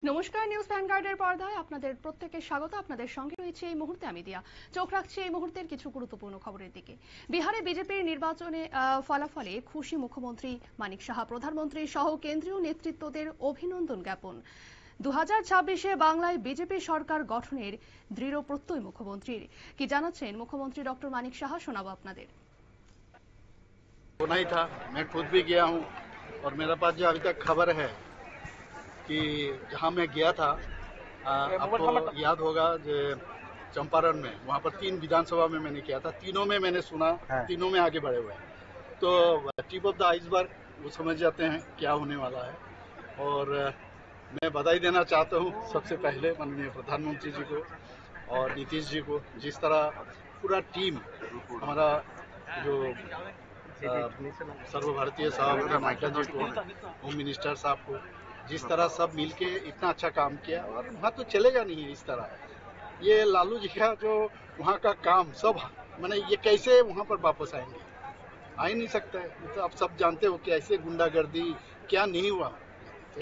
নমস্কার, নিউজ ভ্যানগার্ডের পর্দায় আপনাদের প্রত্যেককে স্বাগত। আপনাদের সঙ্গে রয়েছে এই মুহূর্তে আমি দিয়া। চোখ রাখছি এই মুহূর্তের কিছু গুরুত্বপূর্ণ খবরের দিকে। বিহারে বিজেপির নির্বাচনে ফলাফলে খুশি মুখ্যমন্ত্রী মানিক সাহা, প্রধানমন্ত্রী সহ কেন্দ্রীয় নেতৃত্বদের অভিনন্দন জ্ঞাপন। 2026-এ বাংলায় বিজেপি সরকার গঠনের দৃঢ় প্রত্যয় মুখ্যমন্ত্রীর। কি জানাচ্ছেন মুখ্যমন্ত্রী ডক্টর মানিক সাহা, শোনাবো আপনাদের। होना ही था, मैं खुद भी गया हूं और मेरे पास जो अभी तक खबर है कि जहां मैं गया था, आपको याद होगा जो चंपारण में वहां पर 3 विधानसभा में मैंने किया था, तीनों में मैंने सुना, तीनों में आगे बढ़े हुए हैं। तो टिप ऑफ द आइसबर्ग वो समझ जाते हैं क्या होने वाला है। और मैं बधाई देना चाहता हूं सबसे पहले माननीय प्रधानमंत्री जी को और नीतीश जी को, जिस तरह पूरा टीम हमारा जो सर्वभारतीय साहब नायडा जी को, होम मिनिस्टर साहब को, जिस तरह सब मिलके इतना अच्छा काम किया। और वहाँ तो चलेगा नहीं है इस तरह, ये लालू जी का जो वहाँ का काम सब मैंने ये कैसे वहाँ पर वापस आएंगे, आ ही नहीं सकता है। तो आप सब जानते हो कि ऐसे गुंडागर्दी क्या नहीं हुआ,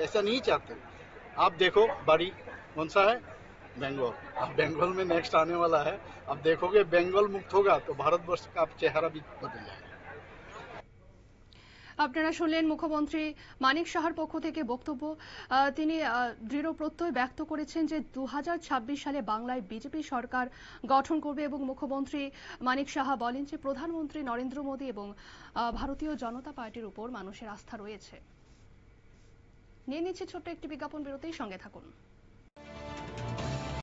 ऐसा नहीं चाहते। आप देखो बारी कौन सा है, बंगाल। अब बंगाल में नेक्स्ट आने वाला है, अब देखोगे बंगाल मुक्त होगा तो भारतवर्ष का चेहरा भी बदल जाएगा। আপনারা শুনলেন মুখ্যমন্ত্রী মানিক সাহার পক্ষ থেকে বক্তব্য। তিনি দৃঢ় প্রত্যয় ব্যক্ত করেছেন যে 2026 সালে বাংলায় বিজেপি সরকার গঠন করবে এবং মুখ্যমন্ত্রী মানিক সাহা বলেন যে প্রধানমন্ত্রী নরেন্দ্র মোদী এবং ভারতীয় জনতা পার্টির উপর মানুষের আস্থা রয়েছে। নিয়ে নিচ্ছে ছোট্ট একটি বিজ্ঞাপন বিরতির সঙ্গে থাকুন।